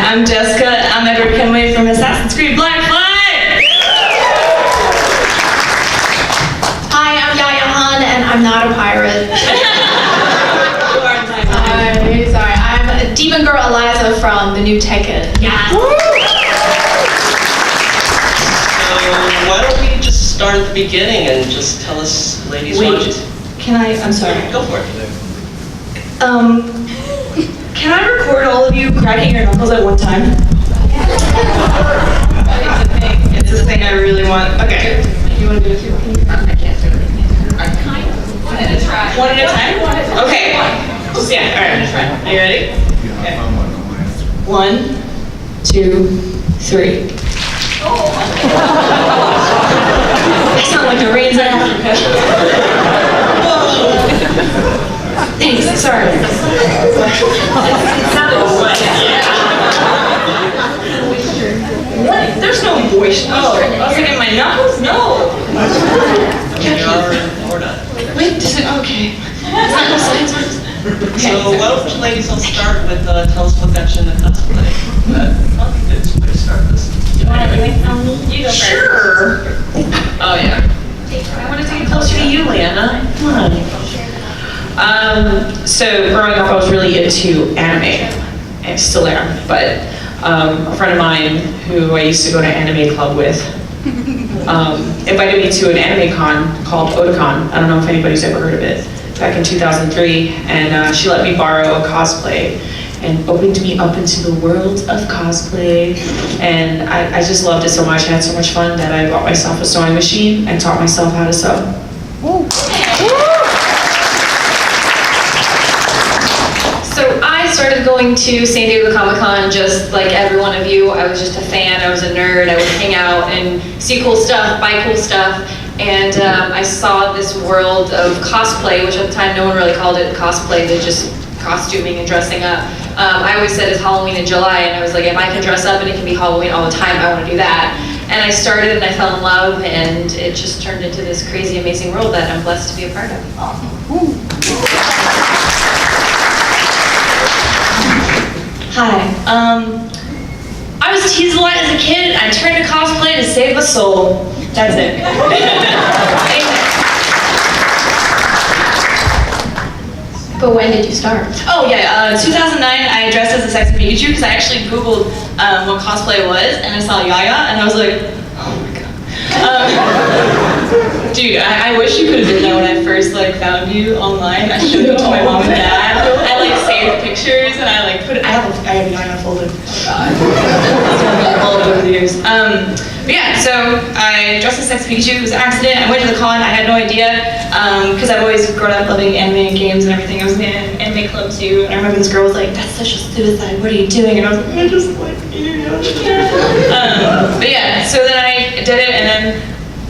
I'm Jessica. I'm Edward Kenway from Assassin's Creed Black Flag. Hi, I'm Yaya, and I'm not a pirate. Sorry, I'm a demon girl Eliza from the new Tekken. Yeah. So why don't we just start at the beginning and just tell us, ladies, I'm sorry. Go for it. Can I record all of you cracking your knuckles at one time? It's a thing I really want. Okay. You want to do it too? I can't do it. One at a time. One at a time? Okay. Just, yeah, all right. Are you ready? Okay. 1, 2, 3. I sound like a rains in Africa. Thanks, sorry. It sounded wet. What? There's no moisture. Oh, I was thinking my knuckles? No. We're done. Wait, does it? Okay. So why don't you ladies all start with tell us what got you into cosplay? I'll be good way to start this. You want to do it? You go first. Sure. Oh yeah. I want to take it Closer to you, Leanna. Come on. So growing up, I was really into anime. I still am, but a friend of mine who I used to go to anime club with invited me to an anime con called Otakon. I don't know if anybody's ever heard of it. Back in 2003, and she let me borrow a cosplay and opened me up into the world of cosplay, and I just loved it so much. I had so much fun that I bought myself a sewing machine and taught myself how to sew. So I started going to San Diego Comic-Con just like every one of you. I was just a fan, I was a nerd, I would hang out and see cool stuff, buy cool stuff. And I saw this world of cosplay, which at the time no one really called it cosplay, they're just costuming and dressing up. I always said it's Halloween in July, and I was like, if I can dress up and it can be Halloween all the time, I want to do that. And I started and I fell in love, and it just turned into this crazy, amazing world that I'm blessed to be a part of. Hi. I was teased a lot as a kid, and I turned to cosplay to save my soul. That's it. But when did you start? Oh yeah, 2009 I dressed as a sexy Pikachu because I actually Googled what cosplay was, and I saw Yaya, and I was like, oh my god. Dude, I wish you could have been there when I first found you online. I showed it to my mom and dad. I saved pictures, and I put it. I have Yaya folder. Oh god. All over the years. But yeah, so I dressed as Sexy Pikachu. It was an accident. I went to the con. I had no idea because I've always grown up loving anime and games and everything. I was in an anime club too, and I remember this girl was like, "That's social suicide. What are you doing?" And I was like, "I just like you." But yeah, so then I did it, and then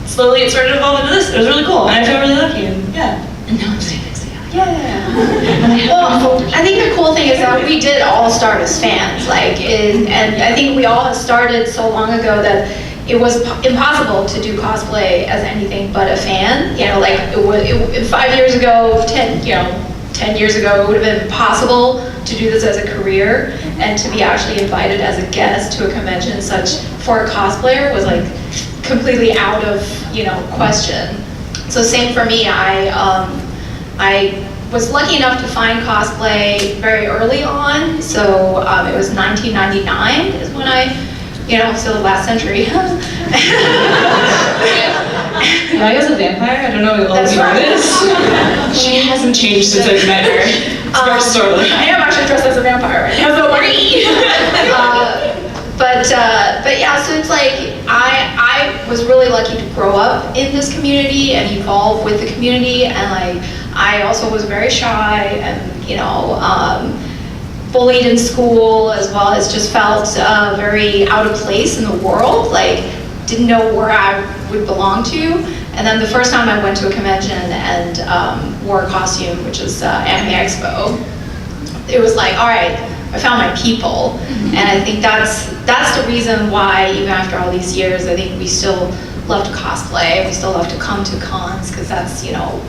slowly it started evolving into this. It was really cool, and I feel really lucky. And yeah, and now I'm sitting next to you. Yeah. Well, I think the cool thing is that we did all start as fans, and I think we all started so long ago that it was impossible to do cosplay as anything but a fan. You know, 5 years ago, 10 years ago, it would have been impossible to do this as a career, and to be actually invited as a guest to a convention and such for a cosplayer was completely out of question. So same for me. I was lucky enough to find cosplay very early on. So it was 1999 is when I, still the last century. Yaya's a vampire? I don't know if all of you know this. She hasn't changed since I've met her. Sort of. I am actually dressed as a vampire right now. So But yeah, so it's I was really lucky to grow up in this community and evolve with the community, and I also was very shy and bullied in school, as well as just felt very out of place in the world, didn't know where I would belong to. And then the first time I went to a convention and wore a costume, which is Anime Expo, it was all right, I found my people. And I think that's the reason why, even after all these years, I think we still love to cosplay, we still love to come to cons, because that's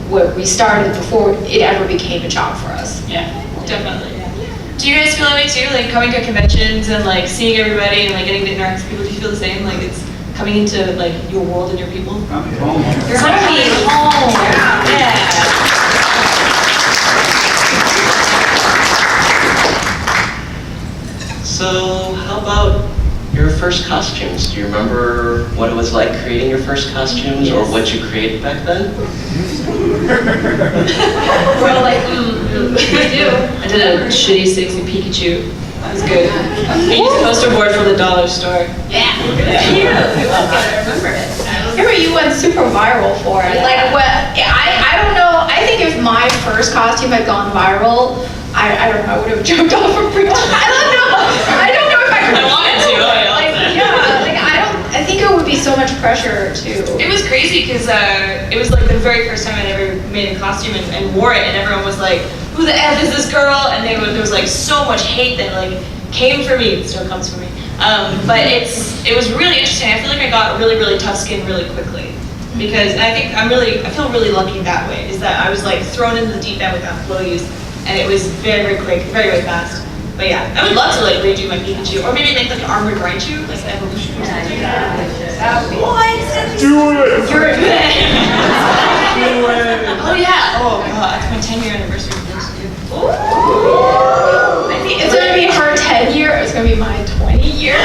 where we started before it ever became a job for us. Yeah, definitely. Do you guys feel that way too? Like coming to conventions and like seeing everybody and like getting to interact with people. Do you feel the same? Like it's coming into like your world and your people. You're coming home. Yeah. So, how about your first costumes? Do you remember what it was like creating your first costumes or what you created back then? We're all like, I do. I did a shitty 60 Pikachu. That was good. I used a poster board from the dollar store. Yeah. Cute. I remember it. I remember you went super viral for it. Like what? I don't know. I think if my first costume had gone viral, I don't know. I would have jumped off a bridge. I don't know. I don't know if I could. I wanted to. I think it would be so much pressure to. It was crazy because it was like the very first time I'd ever made a costume and wore it, and everyone was like, "Who the f is this girl?" And there was like so much hate that like came for me. It still comes for me. But it was really interesting. I feel like I got really tough skin really quickly because I think I feel really lucky that way. Is that I was like thrown into the deep end without clothes, and it was very quick, very fast. But yeah, I would love to like redo my Pikachu, or maybe make like an armored Raichu, like an evolution or something. What? Do it! You're Oh yeah. Oh god, it's my 10-year anniversary of this too. I think it's gonna be her 10 year. It's gonna be my 20 year.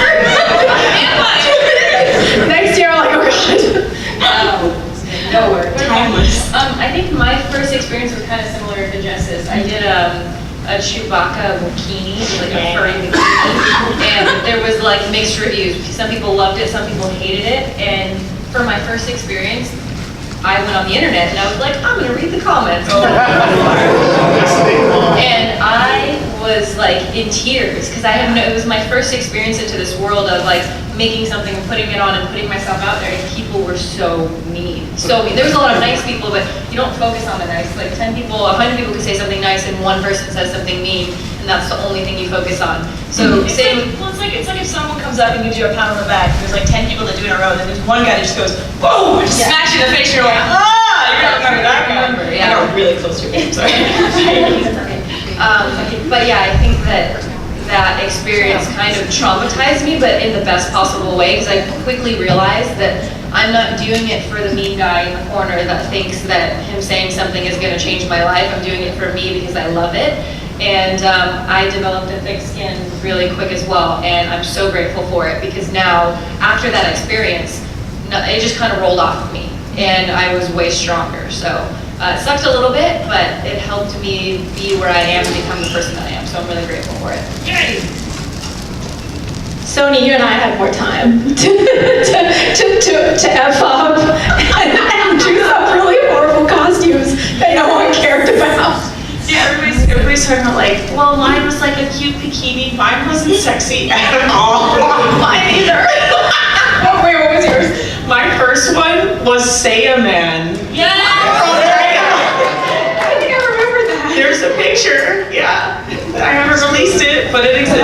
Next year, I'm like, oh god. No, we're timeless. I think my first experience was kind of similar to Jess's. I did a Chewbacca bikini, like a furry bikini, and there was like mixed reviews. Some people loved it, some people hated it, and for my first experience, I went on the internet and I was like, I'm gonna read the comments. And I was like in tears because it was my first experience into this world of like making something and putting it on and putting myself out there, and people were so mean. There was a lot of nice people, but you don't focus on the nice. Like 10 people, 100 people could say something nice and one person says something mean, and that's the only thing you focus on. So it's like if someone comes up and gives you a pound on the back, there's like 10 people that do it in a row, and then there's one guy that just goes, boom, and just smacks you in the face, and you're like, ah, you're gonna remember that guy. I got really close to it, sorry. But yeah, I think that experience kind of traumatized me, but in the best possible way, because I quickly realized that I'm not doing it for the mean guy in the corner that thinks that him saying something is going to change my life. I'm doing it for me because I love it. And I developed a thick skin really quick as well, and I'm so grateful for it because now, after that experience, it just kind of rolled off of me, and I was way stronger. So it sucked a little bit, but it helped me be where I am and become the person that I am. So I'm really grateful for it. Yay! Sony, you and I had more time to F up and do some really horrible costumes that no one cared about. Yeah, everybody's talking about like, well, mine was like a cute bikini. Mine wasn't sexy at all. Mine either. Oh, wait, what was yours? My first one was Say a Man. Yeah! I think I remember that. There's a picture, yeah. I haven't released it, but it exists.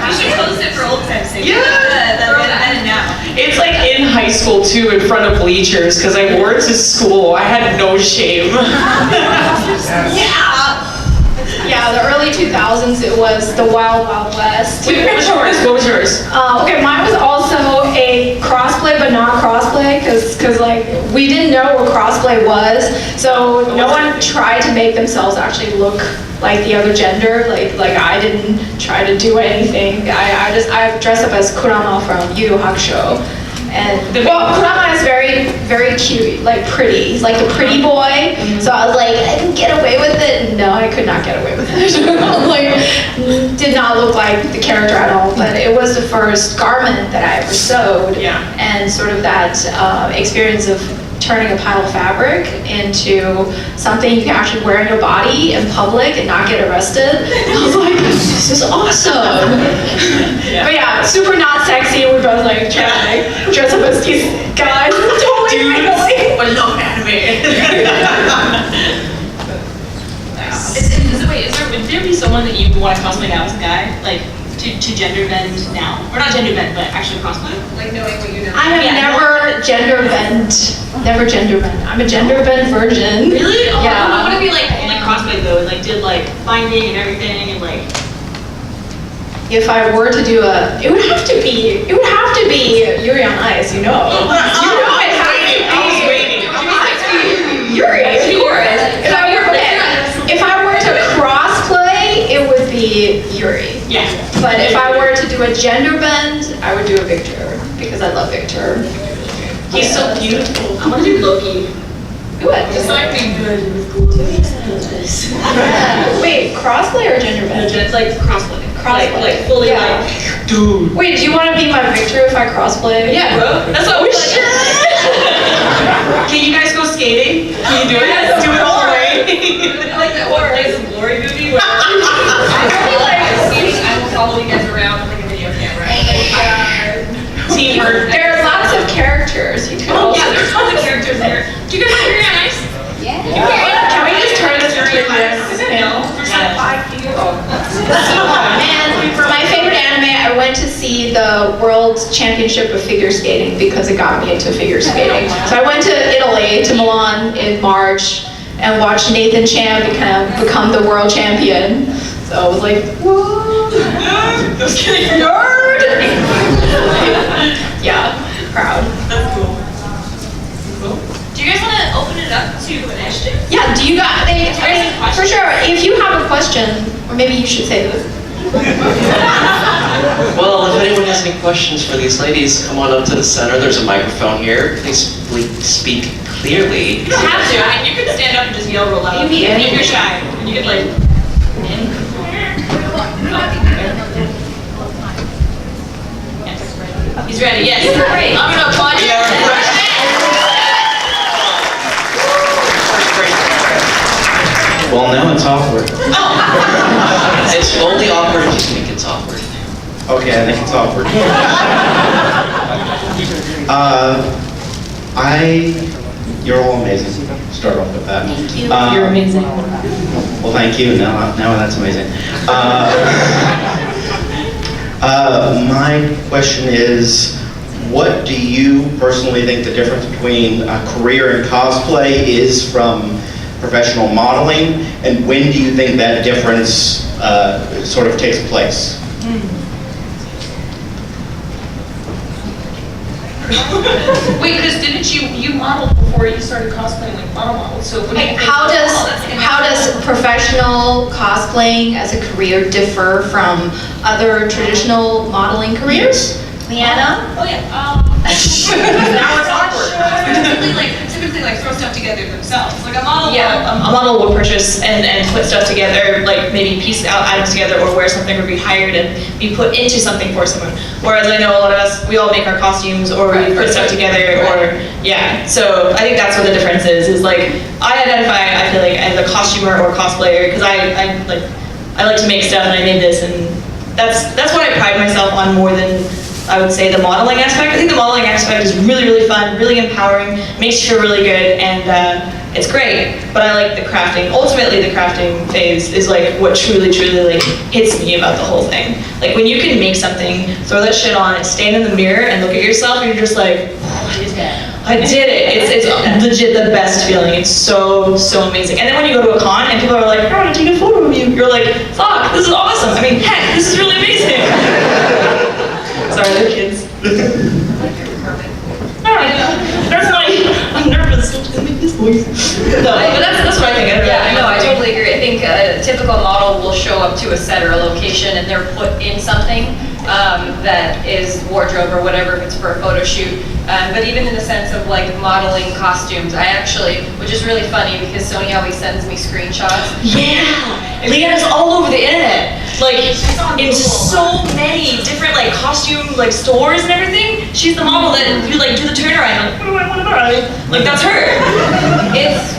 You should post it for old time's sake. Yeah. Then and now. It's like in high school too, in front of bleachers, because I wore it to school. I had no shame. Yeah, the early 2000s, it was the Wild Wild West. Wait, what was yours? What was yours? Okay, mine was also a crossplay, but not crossplay, because like we didn't know what crossplay was, so no one tried to make themselves actually look like the other gender. Like I didn't try to do anything. I dressed up as Kurama from Yu Yu Hakusho. And well, Kurama is very cute, like pretty. He's like the pretty boy. So I was like, I can get away with it. No, I could not get away with it. Like, did not look like the character at all. But it was the first garment that I ever sewed. Yeah. And sort of that experience of turning a pile of fabric into something you can actually wear in your body in public and not get arrested. I was like, this is awesome. But yeah, super not sexy. We're both like trying to like, dress up as these guys. Totally Dudes, I love anime. Would there be someone that you want to cosplay now as a guy? Like, to gender bend now? Or not gender bend, but actually cosplay? Like knowing what you know. I have never gender bent. Never gender bent. I'm a gender bent virgin. Really? Oh, Yeah. I want to be like cosplay though, and like did like binding and everything, and like. If I were to do it would have to be Yuri on Ice, you know. I was waiting. Yuri, of course. If I were to crossplay, it would be Yuri. Yeah. But if I were to do a gender bend, I would do a Victor, because I love Victor. He's so beautiful. I want to do Loki. Do it. It's like being good with cool. Wait, crossplay or gender bend? It's like crossplay. Like fully Yeah. like. Dude. Wait, do you want to be my Victor if I crossplay? Yeah, bro. That's what we should. Can you guys go skating? Can you do it? Do it all the way. Like that What Blaze of Glory movie where I will follow you guys around with like a video camera. Teamwork. There are lots of characters. You could Oh also. yeah, there's tons of characters there. Do you guys want to hear nice? Can we just turn this into a panel? There's like 5 people. Oh man, for my favorite anime, I went to see the World Championship of Figure Skating because it got me into figure skating. So I went to Italy, to Milan in March, and watched Nathan Chan become the world champion. So I was like, whoa, Just kidding. nerd! Yeah, proud. That's cool. Do you guys want to open it up to initiative? Yeah, do you got, for sure, if you have a question, or maybe you should say this. Well, if anyone has any questions for these ladies, come on up to the center. There's a microphone here. Please speak clearly. You don't have to. I mean, you could stand up and just yell real loud. You can. If you're shy, and you could like. He's ready. Yes. Great. I'm gonna applaud you. Well, now it's awkward. It's only awkward if you think it's awkward. Okay, I think it's awkward. You're all amazing. Start off with that. Thank you. You're amazing. Well, thank you. Now that's amazing. My question is, what do you personally think the difference between a career in cosplay is from professional modeling, and when do you think that difference sort of takes place? Wait, because didn't you modeled before you started cosplaying, like model? So what do you think? How does professional cosplaying as a career differ from other traditional modeling careers? Leanna? Oh yeah. Now it's awkward. Typically like throw stuff together themselves. Like a model. Yeah, a model will purchase and put stuff together, like maybe piece out items together or wear something or be hired and be put into something for someone. Whereas I know a lot of us, we all make our costumes or we put stuff together or, yeah. So I think that's what the difference is like, I identify, I feel like, as a costumer or cosplayer because I like to make stuff and I made this and that's what I pride myself on more than I would say the modeling aspect. I think the modeling aspect is really, really fun, really empowering, makes you feel really good, and it's great. But I like the crafting. Ultimately, the crafting phase is like what truly, truly like hits me about the whole thing. Like when you can make something, throw that shit on, stand in the mirror and look at yourself, and you're just like, I did it. It's legit the best feeling. It's so, so amazing. And then when you go to a con and people are like, I want to take a photo of you, you're like, fuck, this is awesome. I mean, heck, this is really amazing. Sorry, they're kids. They're funny. I'm nervous. Don't make this voice. No, but that's what I think. Yeah, no, I totally agree. I think a typical model will show up to a set or a location and they're put in something that is wardrobe or whatever if it's for a photo shoot. But even in the sense of like modeling costumes, I actually, which is really funny because Sony always sends me screenshots. Yeah, Leanna's all over the internet. Like in so many different like costume like stores and everything. She's the model that you like do the turnaround. Like, what do I want to buy? Like that's her.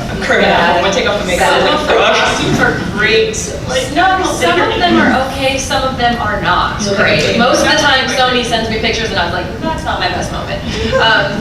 I'm curving at home. I take off the makeup. Some of the costumes are great. Like, No, some of them are okay, some of them are not great. Most of the time, Sony sends me pictures and I'm like, that's not my best moment.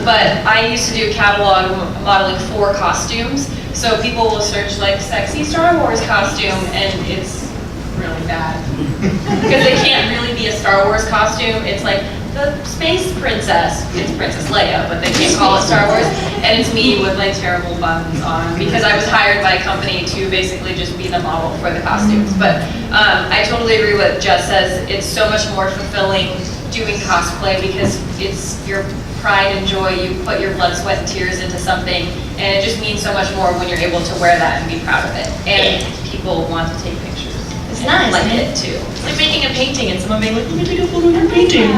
But I used to do catalog modeling for costumes, so people will search like sexy Star Wars costume and it's really bad. Because they can't really be a Star Wars costume, it's like the space princess. It's Princess Leia, but they can't call it Star Wars. And it's me with like terrible buns on because I was hired by a company to basically just be the model for the costumes. But I totally agree with Jess says. It's so much more fulfilling doing cosplay because it's your pride and joy. You put your blood, sweat, and tears into something, and it just means so much more when you're able to wear that and be proud of it. And people want to take pictures. It's nice. Like it too. It's like making a painting and someone being like, let me take a photo of your painting.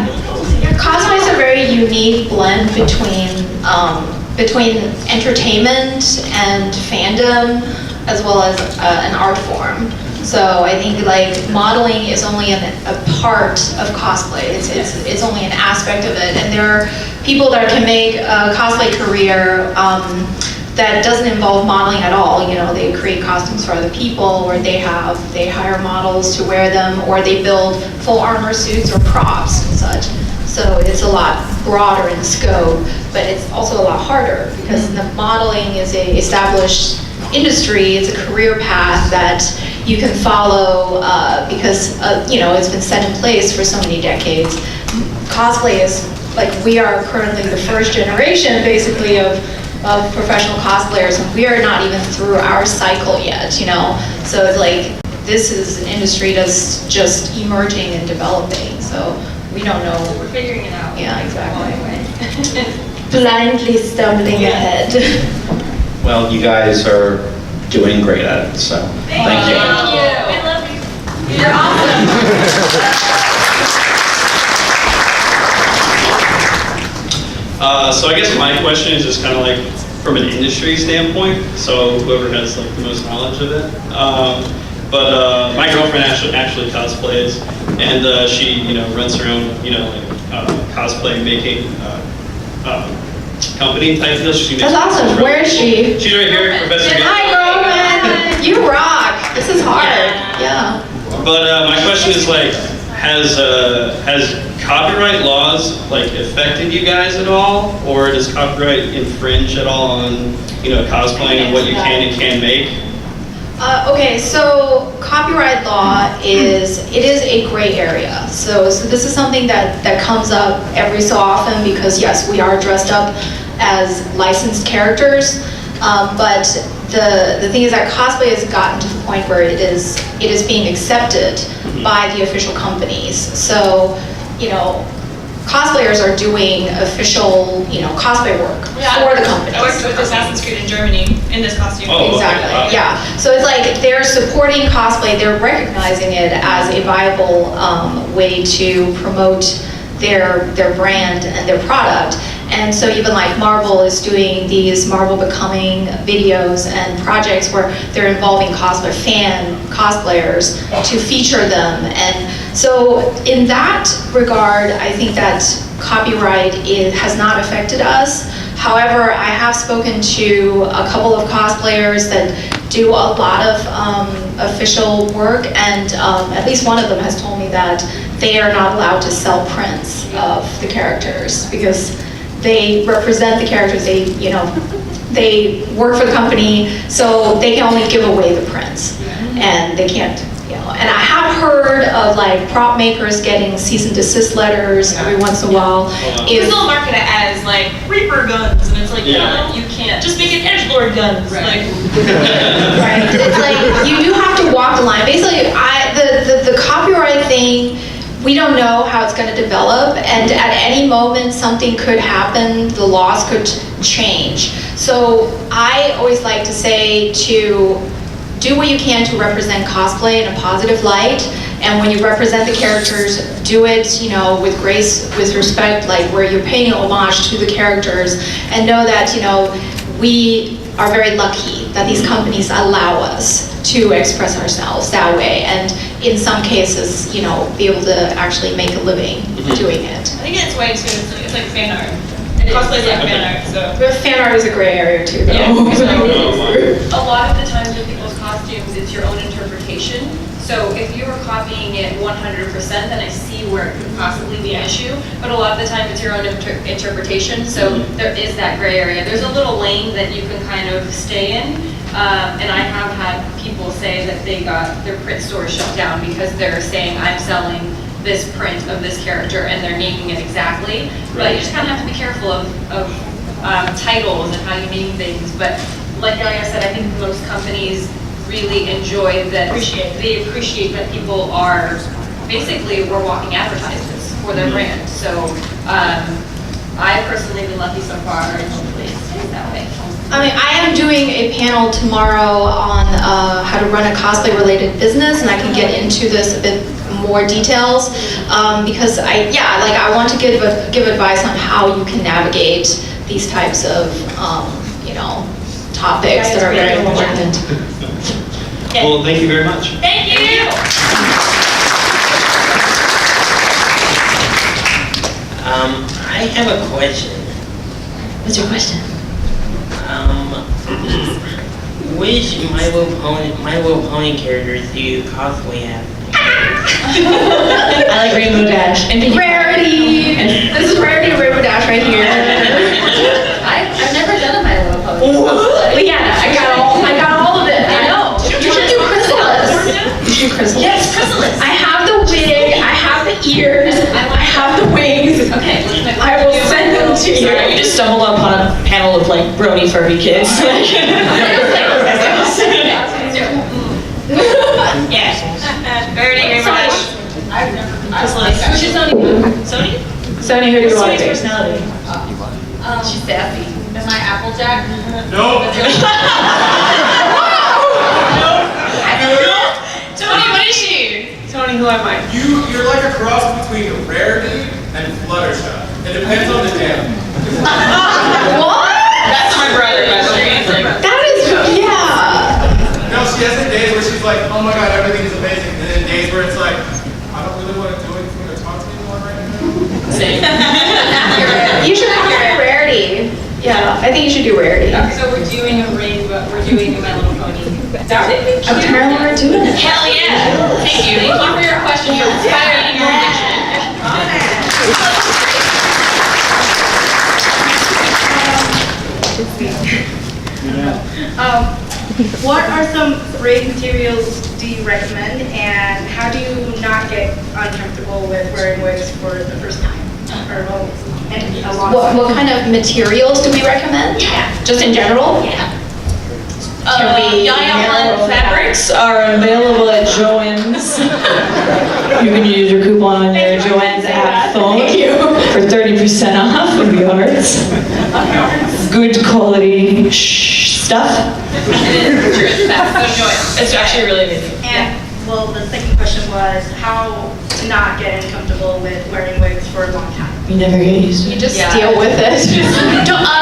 Cosplay is a very unique blend between entertainment and fandom, as well as an art form. So I think like modeling is only a part of cosplay. It's only an aspect of it, and there are people that can make a cosplay career that doesn't involve modeling at all. You know, they create costumes for other people, or they hire models to wear them, or they build full armor suits or props and such. So it's a lot broader in scope, but it's also a lot harder because the modeling is a established industry. It's a career path that you can follow because you know, it's been set in place for so many decades. Cosplay is like, we are currently the first generation basically of professional cosplayers, and we are not even through our cycle yet, you know. So it's like, this is an industry that's just emerging and developing, so we don't know. We're figuring it out. Yeah, exactly. Blindly stumbling ahead. Well, you guys are doing great at it, so thank you. Thank you. We love you. You're awesome. So I guess my question is just kind of like from an industry standpoint, so whoever has like the most knowledge of it. But my girlfriend actually cosplays, and she, you know, runs her own, you know, like cosplay making company type deal. That's awesome. Where is she? She's right here, Professor. Hi, girlfriend. You rock. This is hard. Yeah. But my question is like, has copyright laws like affected you guys at all, or does copyright infringe at all on, you know, cosplaying and what you can and can't make? Okay, so copyright law is a gray area. So this is something that comes up every so often because yes, we are dressed up as licensed characters, but the thing is that cosplay has gotten to the point where it is being accepted by the official companies. So, you know, cosplayers are doing official, you know, cosplay work for the companies. I worked with Assassin's Creed in Germany in this costume. Oh, exactly. wow. Yeah. So it's like they're supporting cosplay. They're recognizing it as a viable way to promote their brand and their product. And so even like Marvel is doing these Marvel Becoming videos and projects where they're involving cosplayers to feature them. And so in that regard, I think that copyright has not affected us. However, I have spoken to a couple of cosplayers that do a lot of official work, and at least one of them has told me that they are not allowed to sell prints of the characters because they represent the characters. They work for the company, so they can only give away the prints, and they can't. And I have heard of like prop makers getting cease and desist letters every once in a while. They still market it as like Reaper guns, and it's like, Yeah. no, you can't. Just make it edgelord guns. Right. Right. It's like you do have to walk the line. Basically, the copyright thing, we don't know how it's going to develop, and at any moment something could happen. The laws could change. So I always like to say to do what you can to represent cosplay in a positive light, and when you represent the characters, do it, you know, with grace, with respect, like where you're paying homage to the characters, and know that, you know, we are very lucky that these companies allow us to express ourselves that way, and in some cases, you know, be able to actually make a living doing it. I think it's way too. It's like fan art. And cosplay is like fan art. So. But fan art is a gray area too, though. Yeah. A lot of the times with people's costumes, it's your own interpretation. So if you were copying it 100%, then I see where it could possibly be an issue. But a lot of the time, it's your own interpretation. So there is that gray area. There's a little lane that you can kind of stay in. And I have had people say that they got their print store shut down because they're saying, I'm selling this print of this character and they're naming it exactly. But you just kind of have to be careful of titles and how you name things. But like Yaya said, I think most companies really enjoy that. They appreciate that people are basically we're walking advertisements for their brand. So I personally have been lucky so far, and hopefully it stays that way. I mean, I am doing a panel tomorrow on how to run a cosplay-related business, and I can get into this a bit more details because I want to give advice on how you can navigate these types of topics that are very important. Well, thank you very much. Thank you. I have a question. What's your question? Which My Little Pony characters do you cosplay as? I like Rainbow Dash. And Rarity! This is Rarity and Rainbow Dash right here. I've never done a My Little Pony. But yeah, I got all of it. I know. You should do Chrysalis. You should do Chrysalis. Yes, Chrysalis. I have the wig, I have the ears, I have the wings. Okay. I will send them to you. Sorry, we just stumbled upon a panel of like brony furry kids. Yes. Rarity, Rainbow Dash. She's Sony. Sony? Sony, who do you want to Sony's be? personality. She's sassy. Am I Applejack? No. Tony, what is she? Tony, who am I? You're like a cross between Rarity and Fluttershy. It depends on the day. What? That's my brother, my street. That is, yeah. No, she has the days where she's like, oh my god, everything is amazing. And then days where it's like, I don't really want to do anything or talk to anyone right now. Same. You should have Rarity. Yeah, I think you should do Rarity. So we're doing a rainbow. We're doing a My Little Pony. Apparently we're doing it. Hell yeah! Thank you. Thank you for your question. You're inspiring your addiction. What are some raid materials do you recommend, and how do you not get uncomfortable with wearing wigs for the first time? Or and a long time? What kind of materials do we recommend? Yeah. Just in general? Yeah. Yaya fabrics are available at Joann's. You can use your coupon on your Joann's app phone for 30% off of yards. Good quality stuff. It's actually really amazing. And, well, the second question was how to not get uncomfortable with wearing wigs for a long time. You never get used to it. You just deal with it.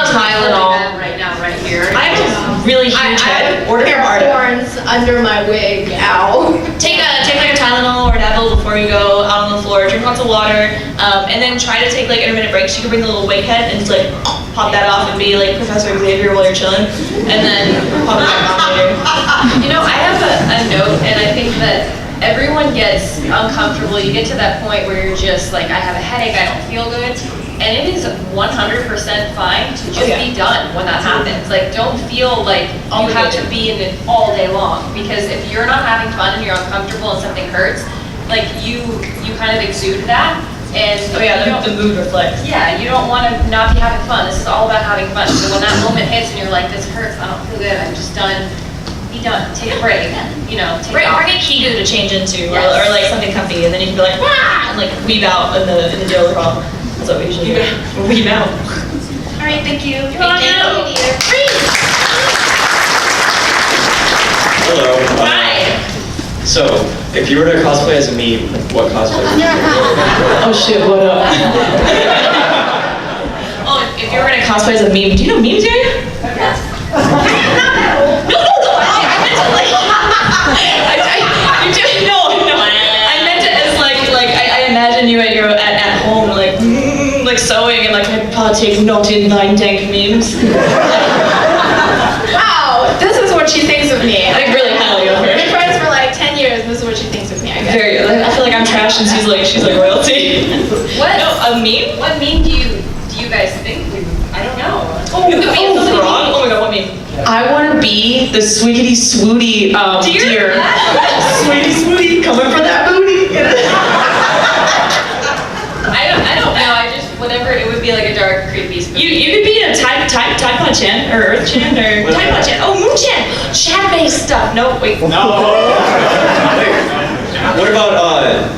Tylenol. Right now, right here. I have a really huge head. Order Hair from Arda. horns under my wig. Ow. Take like a Tylenol or an Advil before you go out on the floor. Drink lots of water, and then try to take like intermittent breaks. You can bring the little wig head and just like pop that off and be like Professor Xavier while you're chilling, and then pop it back on later. You know, I have a note, and I think that everyone gets uncomfortable. You get to that point where you're just like, I have a headache, I don't feel good. And it is 100% fine to just be done when that happens. Like, don't feel like you have to be in it all day long. Because if you're not having fun and you're uncomfortable and something hurts, like you kind of exude that. And the mood reflects. yeah, you don't want to not be having fun. This is all about having fun. So when that moment hits and you're like, this hurts, I don't feel good, I'm just done. Be done. Take a break. You know, take Right, off. or get Kigu to change into, Yes. or like something comfy, and then you can be like, wah, and like weave out in the jailer hall. That's what we usually do. Weave out. All right, thank you. Thank you. Hello. Hi. So, if you were to cosplay as a meme, what cosplay would you do? Oh shit, what up? Oh, if you were gonna cosplay as a meme, do you know memes, Yaya? Yes. No, I meant to like, you do, no, I meant it as like, I imagine you at home, like sewing and like take naughty nine dank memes. Wow, this is what she thinks of me. I think really highly of We've been her. friends for like 10 years, and this is what she thinks of me, I guess. Very, I feel like I'm trash and she's like royalty. What? No, a meme? What meme do you guys think? I don't know. You could be a frog? Oh my god, what meme? I want to be the sweetie swooty deer. Sweetie swooty, coming for that booty. Chan, or Earth Chan, or Typod Chan. Oh, Moon Chan! Chat-based stuff. No, wait. No. What about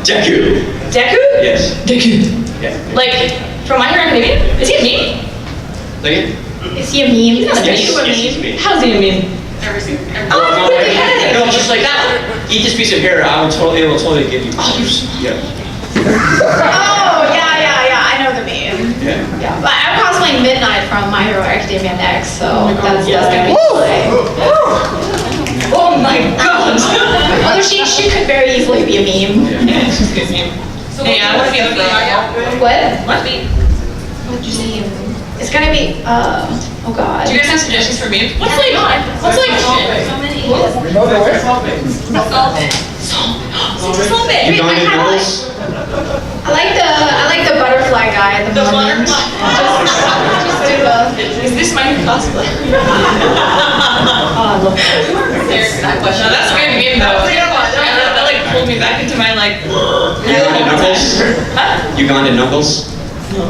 Deku? Deku? Yes. Deku. Yeah. Like, from My Hero Academia? Is he a meme? Again? Is he a meme? He's not a Yes, meme. yes, he's a meme. How's he a meme? Oh, really? No, just like eat this piece of hair. It will totally give you. Yeah. Oh, yeah, I know the meme. Yeah. Yeah, but I'm cosplaying Midnight from My Hero Academia next, so that's gonna be fun. Oh my god! Although she could very easily be a meme. Yeah, she's a good meme. So Hey, I want to be a What? What meme? It's gonna be, oh god. Do you guys have suggestions for memes? What's like so many. You gone to Knuckles? I like the butterfly guy at the moment. Just do Is this my new cosplay? Oh, I love that question. No, that's a good meme though. That like pulled me back into my like. You gone to Knuckles? Huh? You gone to Knuckles? No.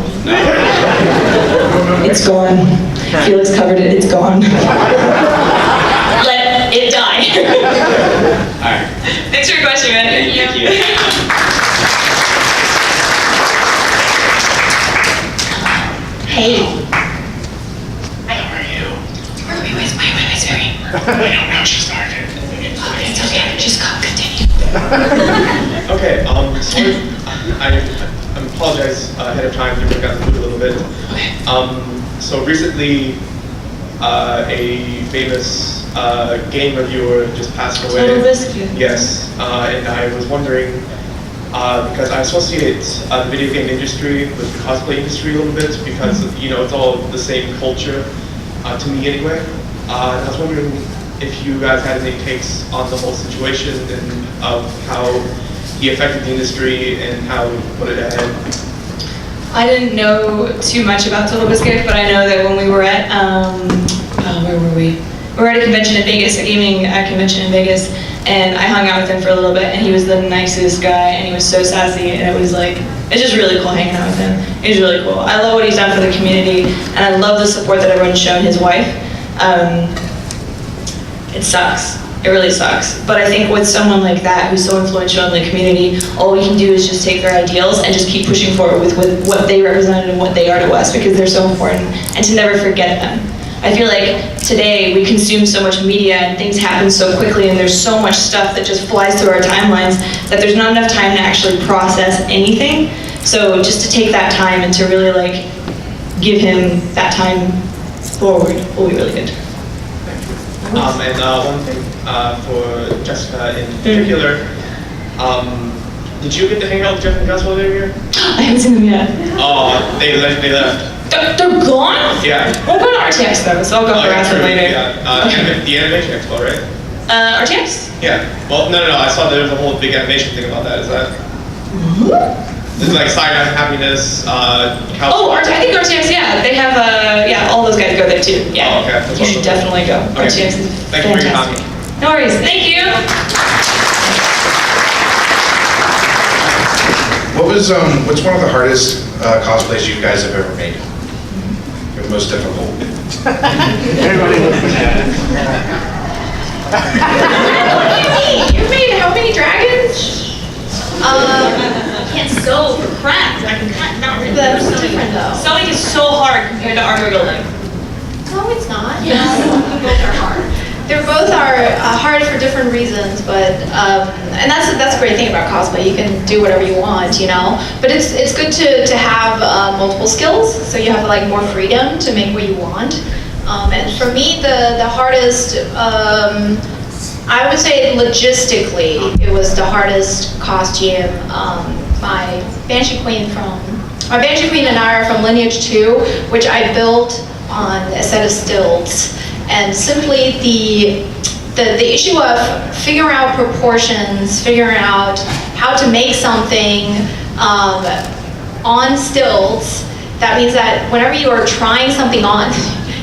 It's gone. Felix covered it. It's gone. Let it die. Alright. Thanks for your question, man. Thank you. Hey. How are you? Wait, sorry. I don't know, she started. It's okay, just go, continue. Okay, sorry, I apologize ahead of time, you got the mood a little bit. So recently, a famous game reviewer just passed away. Total Biscuit. Yes, and I was wondering, because I associate the video game industry with the cosplay industry a little bit, because, you know, it's all the same culture, to me anyway. And I was wondering if you guys had any takes on the whole situation and of how he affected the industry and how he put it ahead. I didn't know too much about Total Biscuit, but I know that when we were at, where were we? We were at a convention in Vegas, a gaming convention in Vegas, and I hung out with him for a little bit, and he was the nicest guy, and he was so sassy, and it was like, it's just really cool hanging out with him. He's really cool. I love what he's done for the community, and I love the support that everyone's shown his wife. It sucks. It really sucks. But I think with someone like that, who's so influential in the community, all we can do is just take their ideals and just keep pushing forward with what they represented and what they are to us, because they're so important, and to never forget them. I feel like today we consume so much media and things happen so quickly, and there's so much stuff that just flies through our timelines that there's not enough time to actually process anything. So just to take that time and to really like give him that time forward will be really good. And one thing for Jessica in particular, did you get to hang out with Jeff and Gus while they were here? I haven't seen them yet. Oh, they left. They're gone? Yeah. We'll go to RTX though, so I'll go harass them later. Yeah. The animation expo, right? RTX? Yeah. Well, no. I saw there was a whole big animation thing about that. Is that? This is like Cyanide Happiness. I think RTX. Yeah, they have. Yeah, all those guys go there too. Yeah. Oh, okay. You should definitely go. Okay. RTX is Thank you for your fantastic. time. No worries. Thank you. What's one of the hardest cosplays you guys have ever made? Or the most difficult? Everybody looking at it. You made how many dragons? Can't sew for crap. I can cut, not really. That's different though. Sewing is so hard compared to armor building. No, it's not. Yes, both are hard. They both are hard for different reasons, but and that's a great thing about cosplay. You can do whatever you want, you know. But it's good to have multiple skills, so you have like more freedom to make what you want. And for me, the hardest, I would say logistically, it was the hardest costume. My Banshee Queen and I are from Lineage 2, which I built on a set of stilts. And simply the issue of figuring out proportions, figuring out how to make something on stilts, that means that whenever you are trying something on,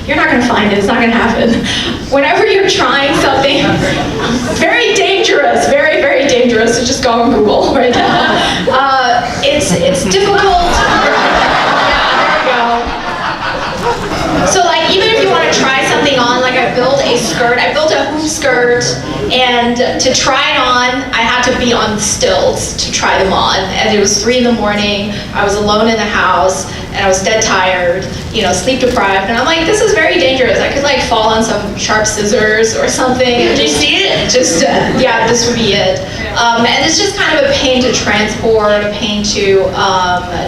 you're not going to find it, it's not going to happen. Whenever you're trying something, very dangerous, very, very dangerous, so just go on Google right now. It's difficult. Yeah, there we go. So like, even if you want to skirt. I built a hoop skirt, and to try it on, I had to be on stilts to try them on. And it was 3 in the morning. I was alone in the house, and I was dead tired, you know, sleep deprived. And I'm like, this is very dangerous. I could like fall on some sharp scissors or something. And Did you see it? Just, yeah, this would be it. And it's just kind of a pain to transport, a pain to,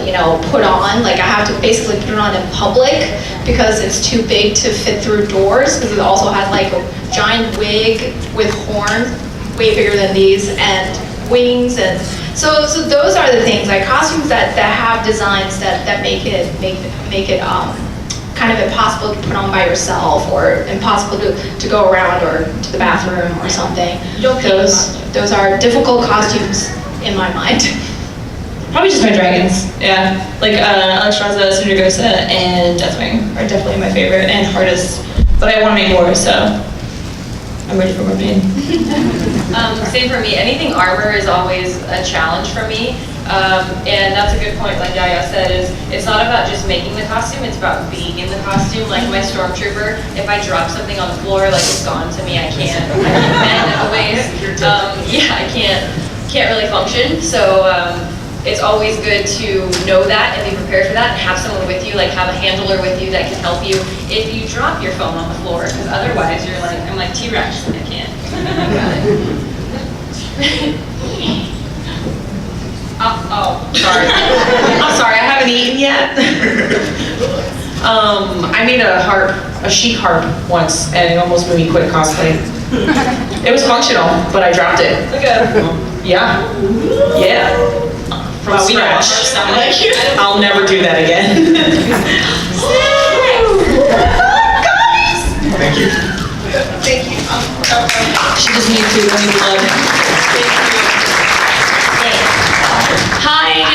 you know, put on. Like I have to basically put it on in public because it's too big to fit through doors, because it also had like a giant wig with horns, way bigger than these, and wings. And so those are the things, like costumes that have designs that make it kind of impossible to put on by yourself, or impossible to go around or to the bathroom or something. Those are difficult costumes in my mind. Probably just my dragons, yeah. Like Alexstrasza, Sundragosa, and Deathwing are definitely my favorite and hardest. But I want to make more, so I'm ready for more pain. Same for me. Anything armor is always a challenge for me. And that's a good point, like Yaya said, is it's not about just making the costume, it's about being in the costume. Like my stormtrooper, if I drop something on the floor, like it's gone to me, I can't bend at the waist. Yeah, I can't really function. So it's always good to know that and be prepared for that, and have someone with you, like have a handler with you that can help you if you drop your phone on the floor, because otherwise you're like, I'm like T-Rex, I can't. Sorry. I'm sorry, I haven't eaten yet. I made a chic harp once, and it almost made me quit cosplay. It was functional, but I dropped it. Okay. Yeah. Yeah. From scratch. I'll never do that again. Thank you. Thank you. She just needs to bring blood. Hi.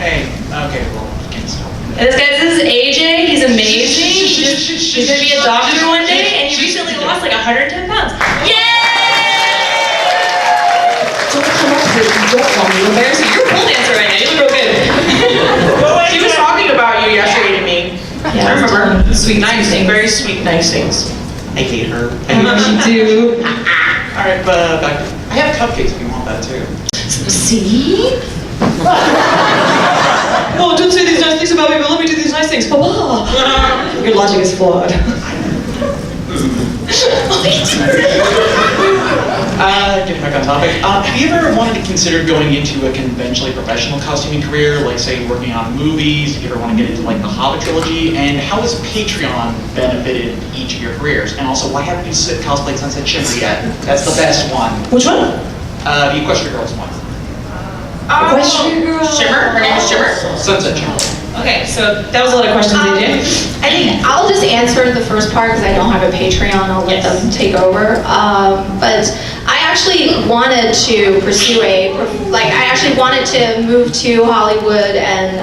Hey, okay, well, can't stop. This is AJ. He's amazing. He's gonna be a doctor one day, and he recently lost like 110 pounds. Yay! Don't come up here if you don't want me to embarrass you. You're a pole dancer right now. You look real good. She was talking about you yesterday to me. Yeah, I remember. Sweet, Nice things, very sweet, nice things. I hate her. I know you do. All right, but back. I have cupcakes if you want that too. See? Oh, don't say these nice things about me, but let me do these nice things. Blah. Your logic is flawed. Getting back on topic. Have you ever wanted to consider going into a conventionally professional costuming career, like say working on movies? If you ever want to get into like the Hobbit trilogy, and how has Patreon benefited each of your careers? And also, why haven't you cosplayed Sunset Shimmer yet? That's the best one. Which one? The Equestria Girls one. Equestria Girls. Shimmer? Her name is Shimmer? Sunset Shimmer. Okay, so that was a lot of questions, AJ. I think I'll just answer the first part because I don't have a Patreon. I'll let them take over. But I actually wanted to pursue I actually wanted to move to Hollywood and,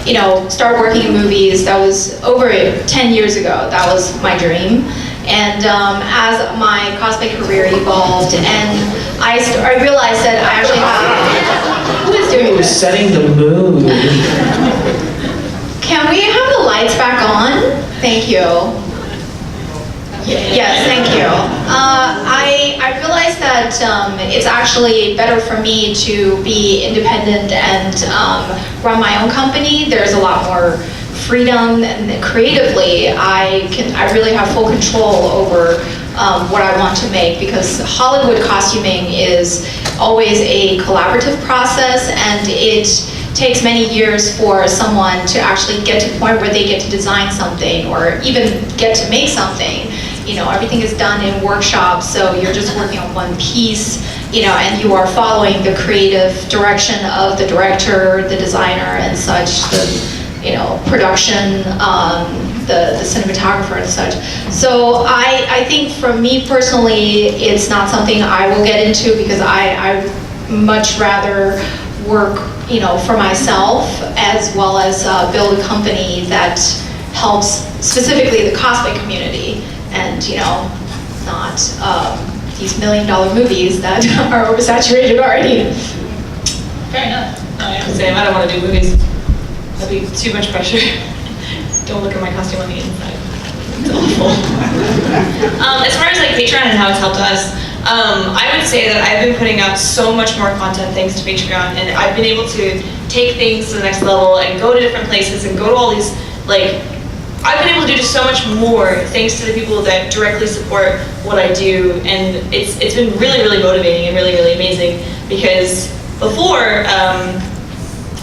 you know, start working in movies. That was over 10 years ago. That was my dream. And as my cosplay career evolved, and I realized that I actually have, who is doing this? Setting the mood. Can we have the lights back on? Thank you. Yes, thank you. I realized that it's actually better for me to be independent and run my own company. There's a lot more freedom, and creatively I really have full control over what I want to make, because Hollywood costuming is always a collaborative process, and it takes many years for someone to actually get to the point where they get to design something or even get to make something. You know, everything is done in workshops, so you're just working on one piece, you know, and you are following the creative direction of the director, the designer, and such, the, you know, production, the cinematographer and such. So I think for me personally, it's not something I will get into, because I much rather work, you know, for myself, as well as build a company that helps specifically the cosplay community, and, you know, not these $1 million movies that are oversaturated already. Fair enough. No, yeah, same. I don't want to do movies. That'd be too much pressure. Don't look at my costume on the inside. It's awful. As far as like Patreon and how it's helped us, I would say that I've been putting out so much more content thanks to Patreon, and I've been able to take things to the next level and go to different places and go to all these, like, I've been able to do just so much more thanks to the people that directly support what I do, and it's been really, really motivating and really, really amazing, because before,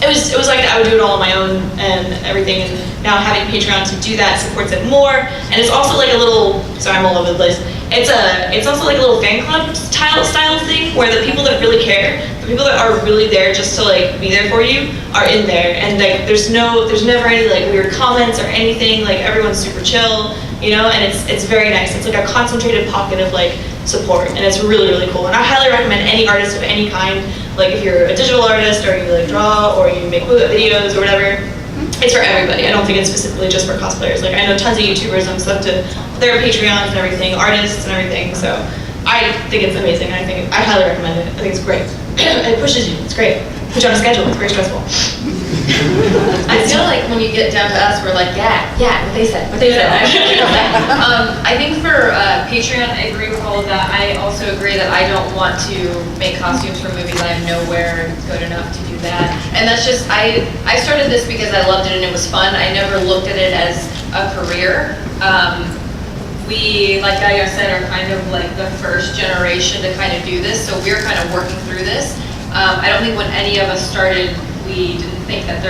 it was like I would do it all on my own and everything, and now having Patreon to do that supports it more, and it's also like a little, sorry I'm all over the place, it's also like a little fan club style thing, where the people that really care, the people that are really there just to like be there for you, are in there, and like there's never any like weird comments or anything, like everyone's super chill, you know, and it's very nice. It's like a concentrated pocket of like support, and it's really, really cool, and I highly recommend any artist of any kind, like if you're a digital artist or you like draw or you make videos or whatever, it's for everybody. I don't think it's specifically just for cosplayers. Like I know tons of YouTubers and stuff to their Patreons and everything, artists and everything, so I think it's amazing. I highly recommend it. I think it's great. It pushes you, it's great. Put you on a schedule, it's very stressful. I feel like when you get down to us, we're like, yeah, what they said. I think for Patreon, I agree with all of that. I also agree that I don't want to make costumes for movies. I'm nowhere good enough to do that. And that's just, I started this because I loved it and it was fun. I never looked at it as a career. We, like Yaya said, are kind of like the first generation to kind of do this, so we're kind of working through this. I don't think when any of us started, we didn't think that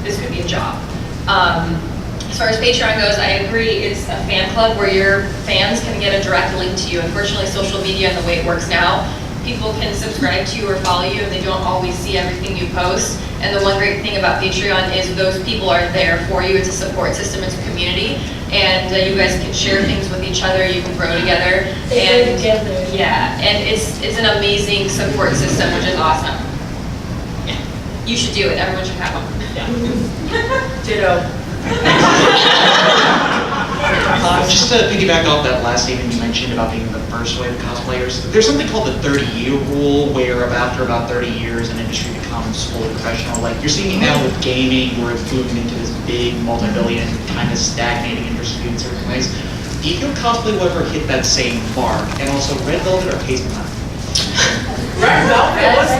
this could be a job. As far as Patreon goes, I agree, it's a fan club where your fans can get a direct link to you. Unfortunately, social media and the way it works now, people can subscribe to you or follow you and they don't always see everything you post. And the one great thing about Patreon is those people are there for you. It's a support system, it's a community. And you guys can share things with each other, you can grow together. Yeah, and it's an amazing support system, which is awesome. Yeah. You should do it, everyone should have one. Yeah. Ditto. Just to piggyback off that last statement you mentioned about being the first wave of cosplayers, there's something called the 30-year rule, where after about 30 years an industry becomes fully professional. Like you're seeing it now with gaming, where it's boomed into this big multi-billion kind of stagnating industry in certain ways. Do you feel cosplay will ever hit that same mark? And also, Red Velvet or Hazelnut? Red Velvet, what's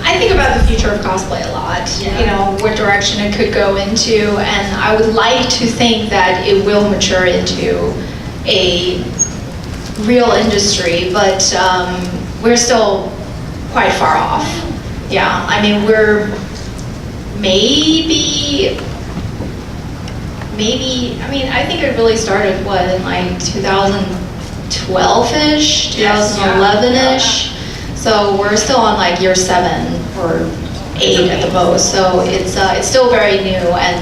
I think about the future of cosplay a lot, you know, what direction it could go into, and I would like to think that it will mature into a real industry, but we're still quite far off. Yeah, I mean, we're maybe, I mean, I think it really started, what, in like 2012-ish, 2011-ish? So we're still on like year 7 or 8 at the most. So it's still very new, and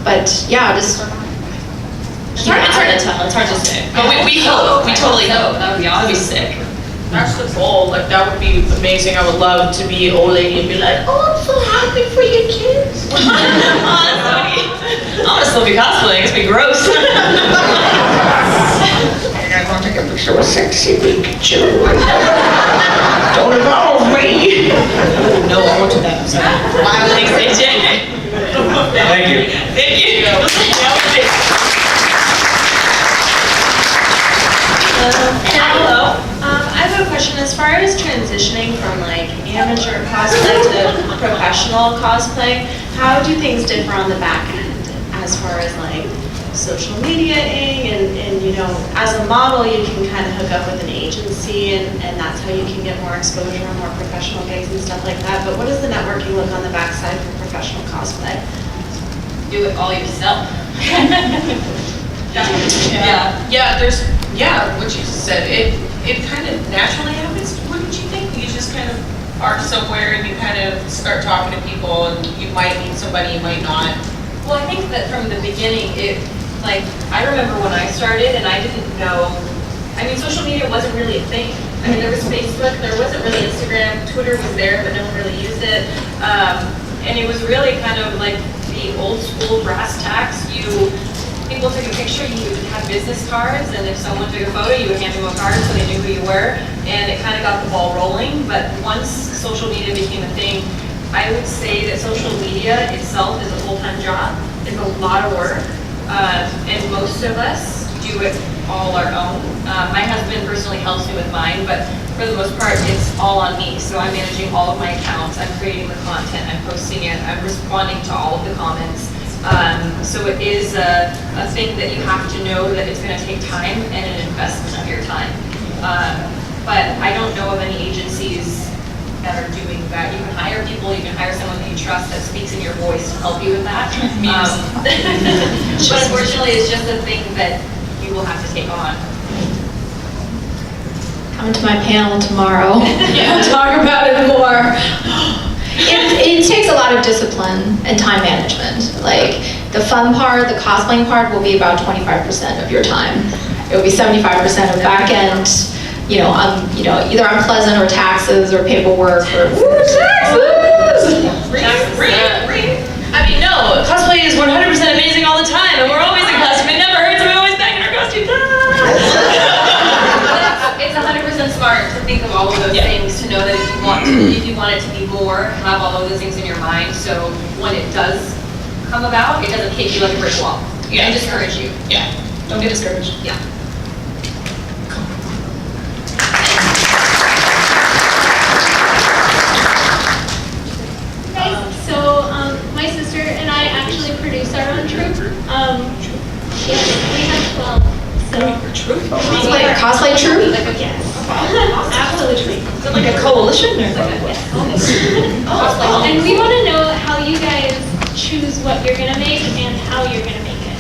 but yeah, just it's hard to tell. It's hard to say. But we hope. We totally hope. That would be awesome. That'd be sick. That's the goal. Like that would be amazing. I would love to be old lady and be like, oh, I'm so happy for your kids. I'm gonna still be cosplaying. It's be gross. I want to take a picture with sexy Pikachu. Don't involve me. No, I want to know. Thanks, AJ. Thank you. Thank you. Hello. I have a question. As far as transitioning from like amateur cosplay to professional cosplay, how do things differ on the back end as far as like social media-ing and you know, as a model you can kind of hook up with an agency and that's how you can get more exposure and more professional gigs and stuff like that, but what does the networking look on the backside for professional cosplay? Do it all yourself. What you said, it kind of naturally happens, wouldn't you think? You just kind of are somewhere and you kind of start talking to people and you might meet somebody, you might not. Well, I think that from the beginning, like, I remember when I started and I didn't know, I mean, social media wasn't really a thing. I mean, there was Facebook, there wasn't really Instagram, Twitter was there, but no one really used it. And it was really kind of like the old school brass tacks. People took a picture, you would have business cards, and if someone took a photo, you would hand them a card so they knew who you were, and it kind of got the ball rolling. But once social media became a thing, I would say that social media itself is a full-time job. It's a lot of work, and most of us do it all our own. My husband personally helps me with mine, but for the most part, it's all on me. So I'm managing all of my accounts, I'm creating the content, I'm posting it, I'm responding to all of the comments. So it is a thing that you have to know that it's going to take time and an investment of your time. But I don't know of any agencies that are doing that. You can hire people, you can hire someone that you trust that speaks in your voice to help you with that. But unfortunately, it's just a thing that you will have to take on. Come to my panel tomorrow. We'll talk about it more. It takes a lot of discipline and time management. Like the fun part, the cosplaying part will be about 25% of your time. It will be 75% of back end, either unpleasant or taxes or paperwork or taxes. I mean, no, cosplay is 100% amazing all the time, and we're always in costume. It never hurts, and we're always back in our costume. It's 100% smart to think of all of those things, to know that if you want it to be more, have all of those things in your mind, so when it does come about, it doesn't hit you like a brick wall. And discourage you. Yeah, don't get discouraged. Yeah. So my sister and I actually produce our own troupe. Yes, we have 12. So Cosplay troupe? Yes. Absolutely. Is it like a coalition or? And we want to know how you guys choose what you're gonna make and how you're gonna make it.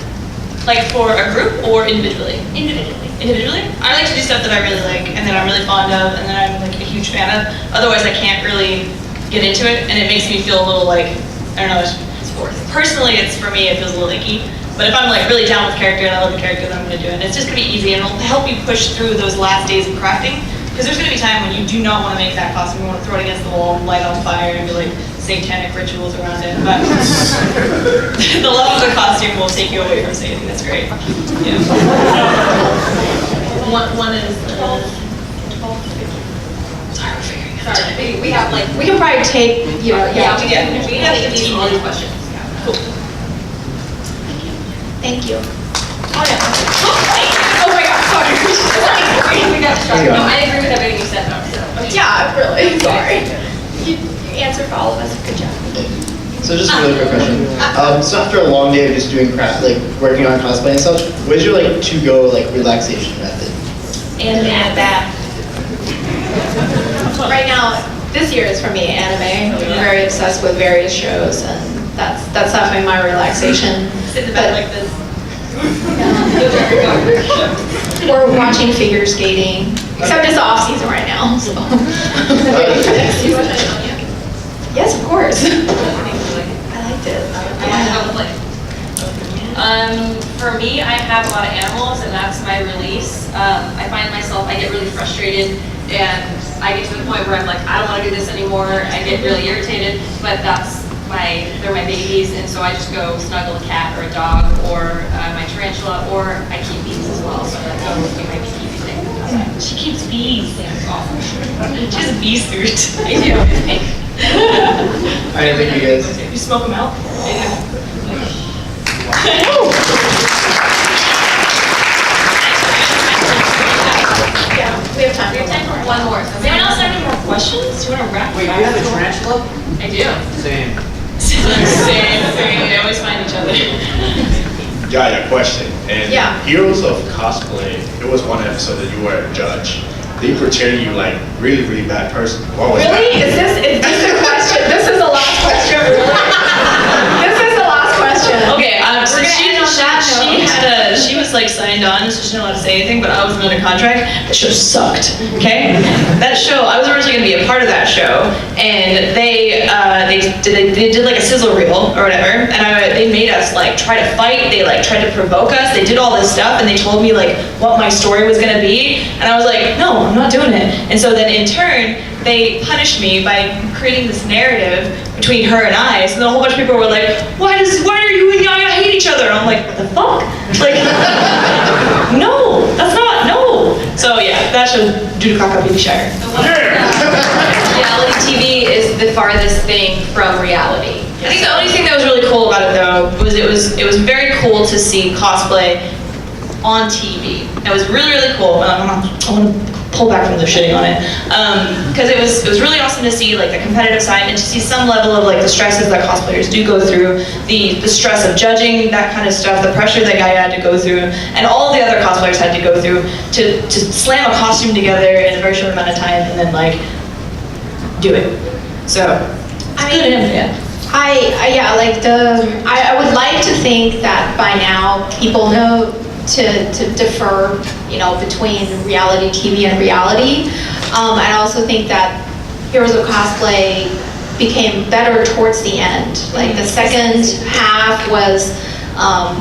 Like for a group or individually? Individually. Individually? I like to do stuff that I really like and that I'm really fond of and that I'm like a huge fan of. Otherwise I can't really get into it, and it makes me feel a little like, I don't know, personally it's, for me, it feels a little icky. But if I'm like really down with character and I love the character, then I'm gonna do it. And it's just gonna be easy, and it'll help you push through those last days of crafting. Because there's gonna be time when you do not wanna make that costume, you wanna throw it against the wall, light on fire, and do like satanic rituals around it. But the love of the costume will take you away from Sadie, that's great. Yeah. One is 12. Sorry, we're figuring it out. Sorry, we have like, We can probably take, we have to give you all these questions. Cool. Thank you. Oh yeah. Oh my God, sorry. We got started. No, I agree with everything you said. Yeah, really, sorry. You answered for all of us, good job. So just a really quick question. So after a long day of just doing craft, like working on cosplay and such, what is your like to-go like relaxation method? And back. Right now, this year is for me anime. I'm very obsessed with various shows, and that's definitely my relaxation. Sit in the bed like this. Or watching figure skating, except it's off season right now. So. Yes, of course. I liked it. For me, I have a lot of animals, and that's my release. I find myself, I get really frustrated, and I get to the point where I'm like, I don't want to do this anymore. I get really irritated, but they're my babies, and so I just go snuggle a cat or a dog or my tarantula, or I keep bees as well, so that's always be my beekeeping thing. She keeps bees. She has a bee suit. I do. Alright, thank you guys. You smoke them out? Yeah, we have time. We have time for one more. So Anyone else have any more questions? Do you want to wrap? Wait, do you have a tarantula? I do. Same. Same. They always find each other. Yaya, question. And Yeah. Heroes of Cosplay, it was one episode that you were a judge. They portrayed you like really, really bad person. What was Really? that? Is this a question? This is the last question, really? This is the last question. Okay, so she was like signed on, so she's not allowed to say anything, but I was under contract. The show sucked, okay? That show, I was originally gonna be a part of that show, and they did like a sizzle reel or whatever, and they made us like try to fight, they like tried to provoke us, they did all this stuff, and they told me like what my story was gonna be, and I was like, no, I'm not doing it. And so then in turn, they punished me by creating this narrative between her and I. So then a whole bunch of people were like, why are you and Yaya hate each other? And I'm like, what the fuck? Like, no, that's not, no. So yeah, that should do to cock up Baby Shire. Reality TV is the farthest thing from reality. I think the only thing that was really cool about it though was it was very cool to see cosplay on TV. It was really, really cool. I want to pull back from the shitting on it because it was really awesome to see like the competitive side and to see some level of like the stresses that cosplayers do go through, the stress of judging, that kind of stuff, the pressure that Yaya had to go through, and all the other cosplayers had to go through to slam a costume together in a very short amount of time and then like do it. So I mean, yeah. I would like to think that by now people know to defer, between reality TV and reality. I also think that Heroes of Cosplay became better towards the end. Like the second half was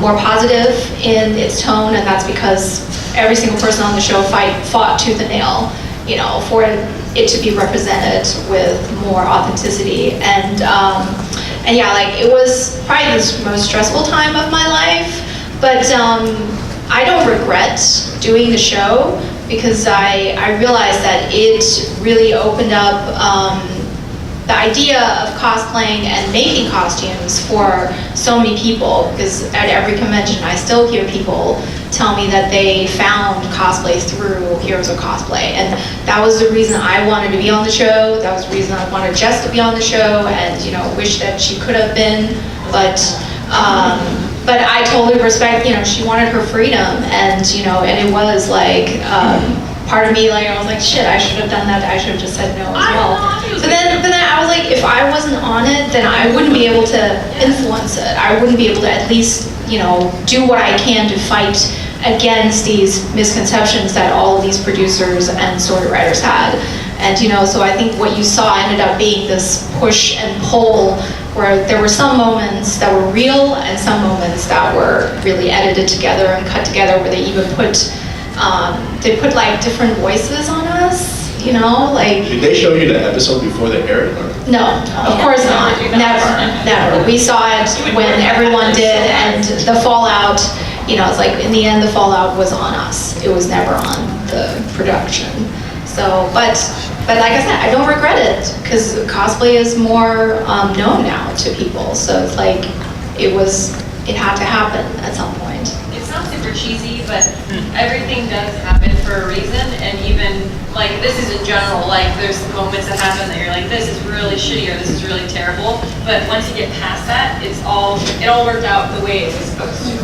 more positive in its tone, and that's because every single person on the show fought tooth and nail, for it to be represented with more authenticity. And yeah, like it was probably the most stressful time of my life, but I don't regret doing the show because I realized that it really opened up the idea of cosplaying and making costumes for so many people, because at every convention I still hear people tell me that they found cosplay through Heroes of Cosplay, and that was the reason I wanted to be on the show. That was the reason I wanted Jess to be on the show, and wish that she could have been, but I totally respect, she wanted her freedom, and and it was like part of me, like I was like, shit, I should have done that. I should have just said no as well. But then I was like, if I wasn't on it, then I wouldn't be able to influence it. I wouldn't be able to at least do what I can to fight against these misconceptions that all of these producers and story writers had. And so I think what you saw ended up being this push and pull, where there were some moments that were real and some moments that were really edited together and cut together, where they even put like different voices on us, like. Did they show you the episode before they aired? Or? No, of course not. Never. We saw it when everyone did, and the fallout, it's like in the end the fallout was on us. It was never on the production. So, but like I said, I don't regret it because cosplay is more known now to people. So it's like it had to happen at some point. It sounds super cheesy, but everything does happen for a reason, and even like this is in general, like there's moments that happen that you're like, this is really shitty or this is really terrible, but once you get past that, it all worked out the way it was supposed to.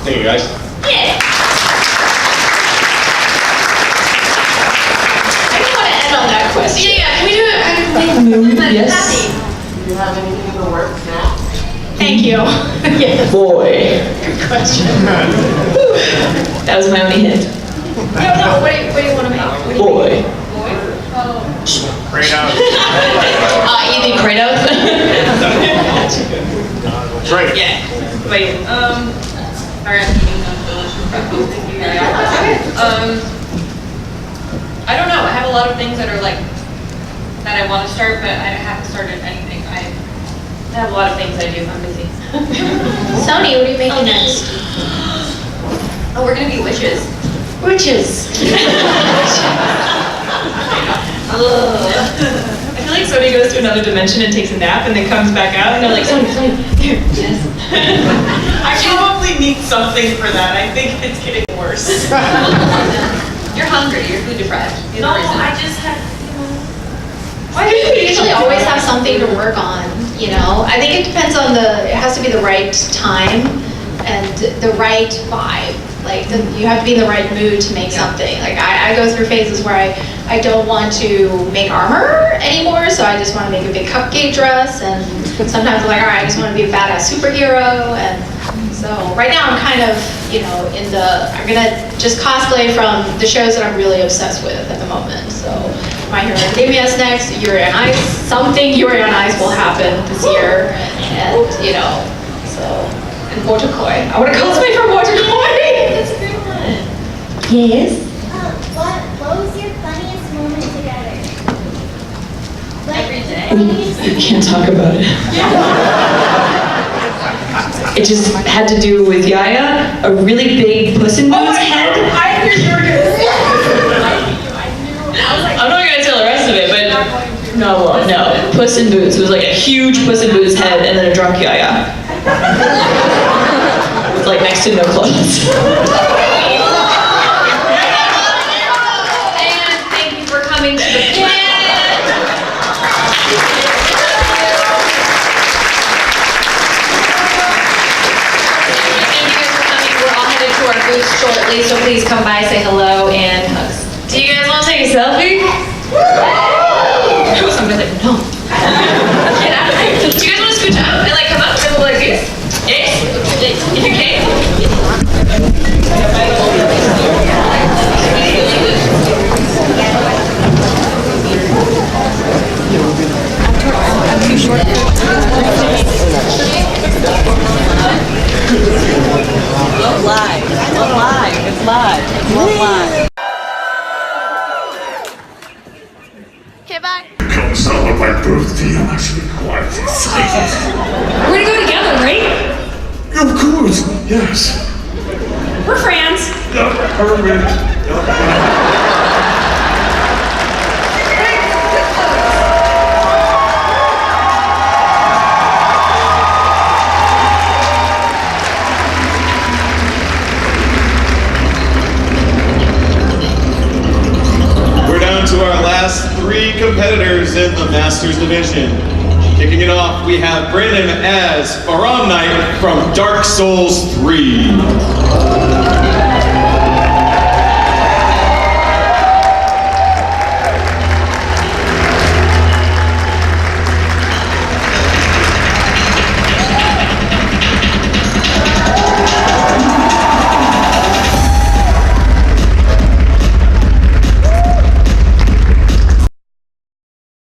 Thank you, guys. Yeah. On that question. Yeah, can we do it? Yes. Do you have anything in the works now? Thank you. Yes. Boy. Good question. That was my only hint. No, what do you want to make? Boy. Kratos. You think Kratos? Drink. Yeah. Wait, sorry, I'm eating those delicious pretzels. Thank you, Yaya. I don't know, I have a lot of things that are like, that I want to start, but I haven't started anything. I have a lot of things I do, I'm busy. Sony, what are you making next? Oh, we're gonna be witches. Witches. I feel like Sony goes to another dimension and takes a nap and then comes back out and they're like, Sony, here. Yes. I probably need something for that. I think it's getting worse. You're hungry, you're food deprived. No, I just had, I think we usually always have something to work on, I think it depends on it has to be the right time and the right vibe. Like, you have to be in the right mood to make something. Like, I go through phases where I don't want to make armor anymore, so I just want to make a big cupcake dress, and sometimes I'm like, all right, I just want to be a badass superhero, and so right now I'm kind of, I'm gonna just cosplay from the shows that I'm really obsessed with at the moment. So My Hero Academia is next, Yuri on Ice, something Yuri on Ice will happen this year, and so, and Waterkoi. I want to cosplay for Waterkoi! That's a great one. Yes? What was your funniest moment together? Every day. I can't talk about it. It just had to do with Yaya, a really big Puss in Boots head. I knew you were going to say that. I'm not gonna tell her No, Puss in Boots. It was like a huge Puss in Boots head and then a drunk Yaya. With like next to no clothes. And thank you for coming to the planet. To our booth shortly, so please come by, say hello, and hugs. Do you guys want to take a selfie? I'm like, no. Get out of here. Do you guys want to scooch up and like come up and go like this? Yes? If you can. I'm too short. Love live. Love live. It's live. Love live. Okay, bye. Come celebrate my birthday, I'm actually quite excited. We're gonna go together, right? Of course, yes. We're friends. Perfect. To our last 3 competitors in the Masters Division. Kicking it off, we have Brandon as Aram Knight from Dark Souls 3.